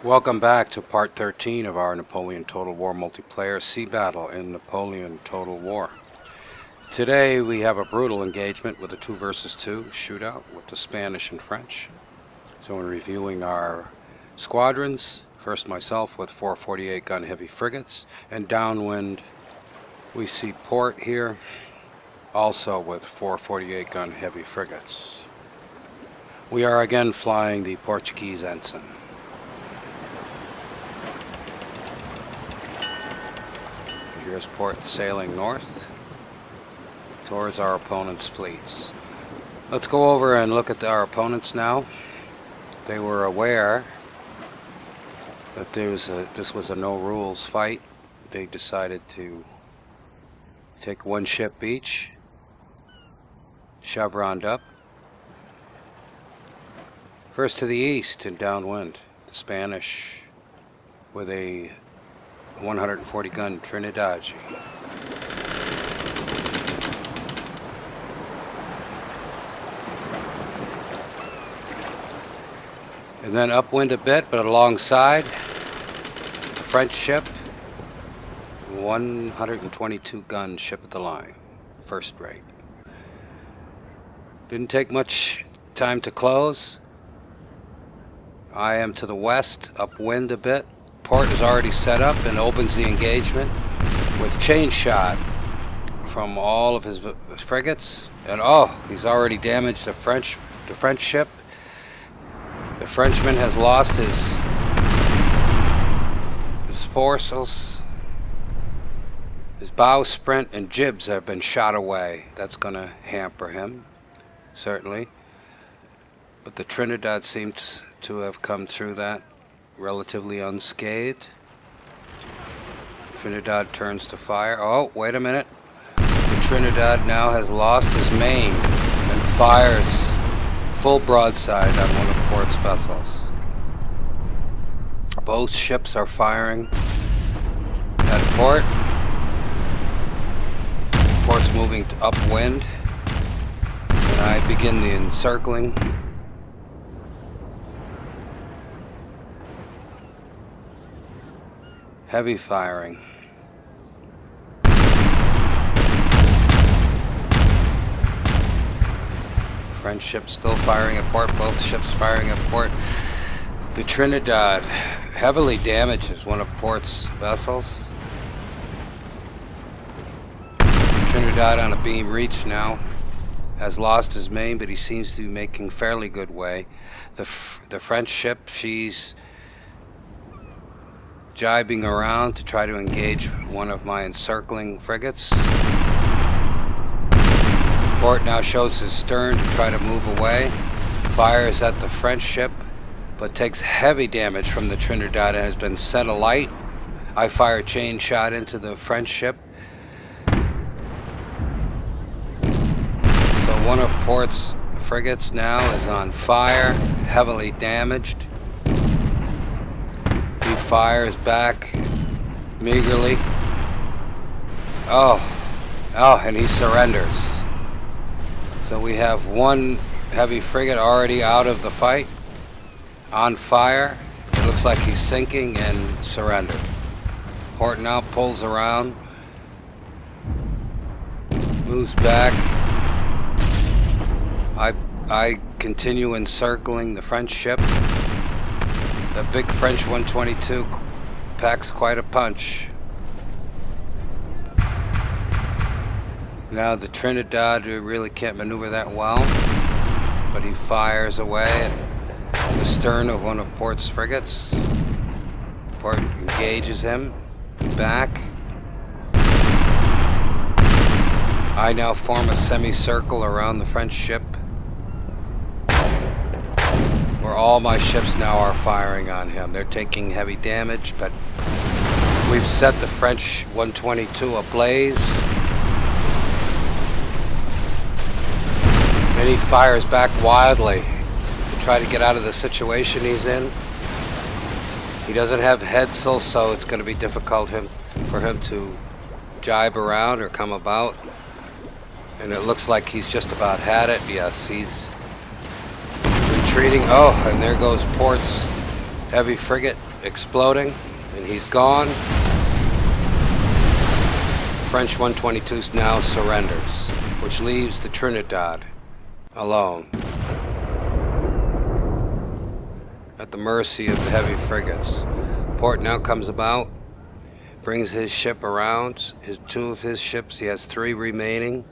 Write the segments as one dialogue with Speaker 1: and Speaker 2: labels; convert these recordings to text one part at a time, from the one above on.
Speaker 1: Welcome back to part 13 of our Napoleon Total War multiplayer sea battle in Napoleon Total War. Today we have a brutal engagement with a 2 versus 2 shootout with the Spanish and French. So in reviewing our squadrons, first myself with 448 gun heavy frigates, and downwind we see Port here also with 448 gun heavy frigates. We are again flying the Portuguese ensign. Here's Port sailing north towards our opponent's fleets. Let's go over and look at our opponents now. They were aware that this was a no rules fight. They decided to take one ship each, chevroned up. First to the east and downwind, the Spanish with a 140 gun Trinidad. And then upwind a bit, but alongside the French ship, 122 gun ship of the line, first rate. Didn't take much time to close. I am to the west, upwind a bit. Port is already set up and opens the engagement with chain shot from all of his frigates, and he's already damaged the French ship. The Frenchman has lost his foresails, his bowsprit and jibs have been shot away. That's going to hamper him, certainly. But the Trinidad seems to have come through that relatively unscathed. Trinidad turns to fire. Oh, wait a minute. The Trinidad now has lost his main and fires full broadside on one of Port's vessels. Both ships are firing at Port. Port's moving to upwind, and I begin the encircling. Heavy firing. French ship still firing at Port, both ships firing at Port. The Trinidad heavily damages one of Port's vessels. Trinidad on a beam reach now has lost his main, but he seems to be making fairly good way. The French ship, she's jibing around to try to engage one of my encircling frigates. Port now shows his stern to try to move away, fires at the French ship, but takes heavy damage from the Trinidad and has been set alight. I fire chain shot into the French ship. So one of Port's frigates now is on fire, heavily damaged. He fires back meagerly. And he surrenders. So we have one heavy frigate already out of the fight, on fire. It looks like he's sinking and surrendered. Port now pulls around, moves back. I continue encircling the French ship. The big French 122 packs quite a punch. Now the Trinidad really can't maneuver that well, but he fires away at the stern of one of Port's frigates. Port engages him back. I now form a semicircle around the French ship, where all my ships now are firing on him. They're taking heavy damage, but we've set the French 122 ablaze. And he fires back wildly to try to get out of the situation he's in. He doesn't have headsail, so it's going to be difficult for him to jibe around or come about. And it looks like he's just about had it. Yes, he's retreating. And there goes Port's heavy frigate exploding, and he's gone. French 122 now surrenders, which leaves the Trinidad alone at the mercy of the heavy frigates. Port now comes about, brings his ship around, two of his ships, he has 3 remaining.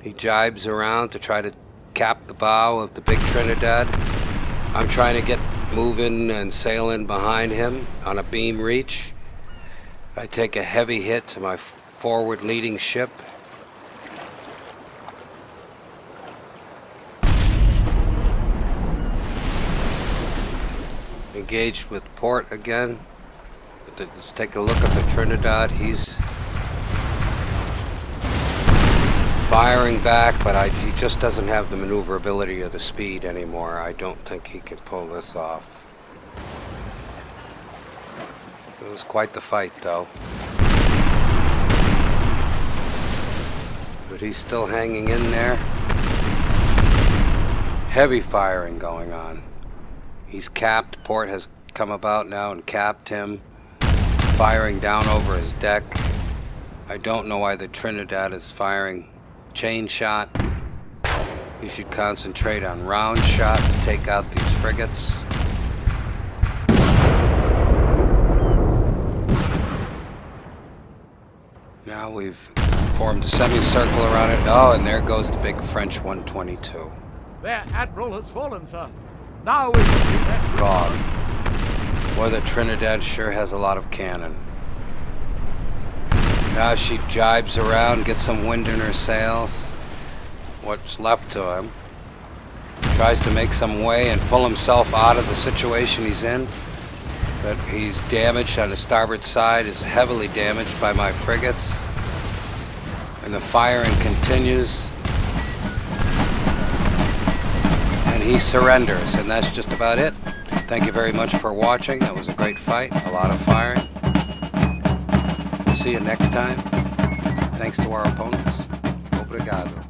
Speaker 1: He jibes around to try to cap the bow of the big Trinidad. I'm trying to get moving and sailing behind him on a beam reach. I take a heavy hit to my forward leading ship. Engaged with port again. Let's take a look at the Trinidad. He's firing back, but he just doesn't have the maneuverability or the speed anymore. I don't think he can pull this off. It was quite the fight, though. But he's still hanging in there. Heavy firing going on. He's capped. Port has come about now and capped him, firing down over his deck. I don't know why the Trinidad is firing chain shot. You should concentrate on round shot to take out these frigates. Now we've formed a semicircle around it. Oh, and there goes the big French 122.
Speaker 2: Their admiral has fallen, sir. Now we shall see their true
Speaker 1: God. Boy, the Trinidad sure has a lot of cannon. Now she jibes around, gets some wind in her sails. What's left to him. Tries to make some way and pull himself out of the situation he's in. But he's damaged on the starboard side, is heavily damaged by my frigates. And the firing continues. And he surrenders, and that's just about it. Thank you very much for watching. That was a great fight, a lot of firing. See you next time. Thanks to our opponents. Obrigado.